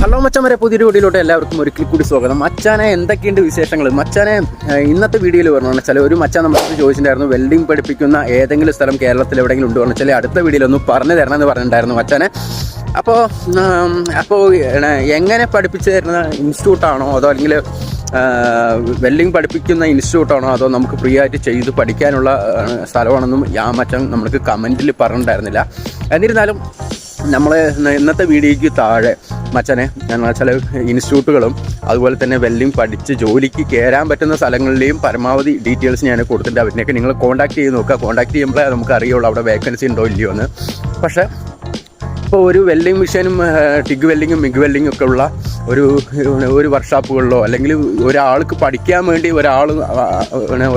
Hello മച്ചാനെ, പുതിയൊരു വീഡിയോയിലോട്ട് എല്ലാവർക്കും ഒരിക്കൽ കൂടി സ്വാഗതം. മച്ചാനെ എന്തൊക്കെയുണ്ട് വിശേഷങ്ങൾ? മച്ചാനെ ഇന്നത്തെ വീഡിയോയിൽ പറഞ്ഞു വെച്ചാൽ ഒരു മച്ചാൻ നമുക്ക് ചോദിച്ചിട്ടുണ്ടായിരുന്നു വെൽഡിംഗ് പഠിപ്പിക്കുന്ന ഏതെങ്കിലും സ്ഥലം കേരളത്തിൽ എവിടെയെങ്കിലും ഉണ്ടോ എന്ന് വെച്ചാൽ അടുത്ത വീഡിയോയിലൊന്ന് പറഞ്ഞു തരണമെന്ന് പറഞ്ഞിട്ടുണ്ടായിരുന്നു മച്ചാനെ. അപ്പോൾ എങ്ങനെ പഠിപ്പിച്ചു തരുന്ന ഇൻസ്റ്റിറ്റ്യൂട്ടാണോ അതോ അല്ലെങ്കിൽ വെൽഡിംഗ് പഠിപ്പിക്കുന്ന ഇൻസ്റ്റിറ്റ്യൂട്ടാണോ അതോ നമുക്ക് ഫ്രീ ആയിട്ട് ചെയ്ത് പഠിക്കാനുള്ള സ്ഥലമാണെന്നും ആ മച്ചാൻ നമുക്ക് കമൻറ്റിൽ പറഞ്ഞിട്ടുണ്ടായിരുന്നില്ല. എന്നിരുന്നാലും നമ്മൾ ഇന്നത്തെ വീഡിയോയ്ക്ക് താഴെ മച്ചാനെ ചില ഇൻസ്റ്റിറ്റ്യൂട്ടുകളും അതുപോലെ തന്നെ വെൽഡിംഗ് പഠിച്ച് ജോലിക്ക് കയറാൻ പറ്റുന്ന സ്ഥലങ്ങളിലെയും പരമാവധി ഡീറ്റെയിൽസ് ഞാൻ കൊടുത്തിട്ടുണ്ട്. അവരിനെയൊക്കെ നിങ്ങൾ കോൺടാക്ട് ചെയ്ത് നോക്കുക. കോൺടാക്ട് ചെയ്യുമ്പോഴേ നമുക്ക് അറിയുള്ളൂ അവിടെ വേക്കൻസി ഉണ്ടോ ഇല്ലയോ എന്ന്. പക്ഷേ ഇപ്പോൾ ഒരു വെൽഡിംഗ് മെഷീനും ടിഗ് വെൽഡിങ്ങും മിഗ് വെൽഡിങ്ങും ഒക്കെ ഉള്ള ഒരു വർക്ക്ഷോപ്പുകളിലോ അല്ലെങ്കിൽ ഒരാൾക്ക് പഠിക്കാൻ വേണ്ടി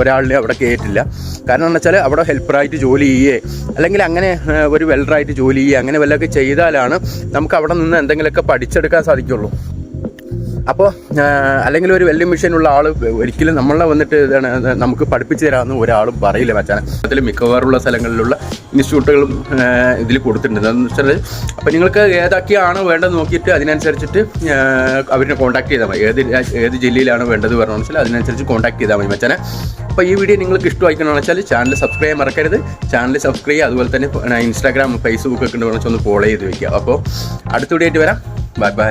ഒരാളിനെ അവിടെ കയറ്റില്ല. കാരണം എന്ന് വെച്ചാൽ അവിടെ ഹെൽപ്പറായിട്ട് ജോലി ചെയ്യേ അല്ലെങ്കിൽ അങ്ങനെ ഒരു വെൽഡറായിട്ട് ജോലി ചെയ്യുക അങ്ങനെ വല്ലതൊക്കെ ചെയ്താലാണ് നമുക്ക് അവിടെ നിന്ന് എന്തെങ്കിലുമൊക്കെ പഠിച്ചെടുക്കാൻ സാധിക്കുള്ളൂ. അപ്പോൾ അല്ലെങ്കിൽ ഒരു വെൽഡിംഗ് മെഷീനുള്ള ആൾ ഒരിക്കലും നമ്മളെ വന്നിട്ട് നമുക്ക് പഠിപ്പിച്ചു തരാമെന്ന് ഒരാളും പറയില്ല മച്ചാനെ. അതിൽ മിക്കവാറുള്ള സ്ഥലങ്ങളിലുള്ള ഇൻസ്റ്റിറ്റ്യൂട്ടുകളും ഇതിൽ കൊടുത്തിട്ടുണ്ട്. എന്ന് വെച്ചാൽ അപ്പോൾ നിങ്ങൾക്ക് ഏതൊക്കെയാണ് വേണ്ടത് നോക്കിയിട്ട് അതിനനുസരിച്ചിട്ട് അവരിനെ കോൺടാക്ട് ചെയ്താൽ മതി. ഏത് ജില്ലയിലാണ് വേണ്ടത് പറഞ്ഞതെന്ന് വെച്ചാൽ അതിനനുസരിച്ച് കോൺടാക്ട് ചെയ്താൽ മതി മച്ചാനെ. അപ്പോൾ ഈ വീഡിയോ നിങ്ങൾക്ക് ഇഷ്ടമായിക്കണമെന്ന് വെച്ചാൽ ചാനൽ സബ്സ്ക്രൈബ് ചെയ്യാൻ മറക്കരുത്. ചാനൽ സബ്സ്ക്രൈബ് ചെയ്യുക. അതുപോലെ തന്നെ ഇൻസ്റ്റാഗ്രാം ഫേസ്ബുക്ക് ഒക്കെ ഉണ്ടെന്ന് വെച്ചാൽ ഒന്ന് ഫോളോ ചെയ്ത് വയ്ക്കുക. അപ്പോൾ അടുത്ത വീഡിയോ ആയിട്ട് വരാം. Bye bye.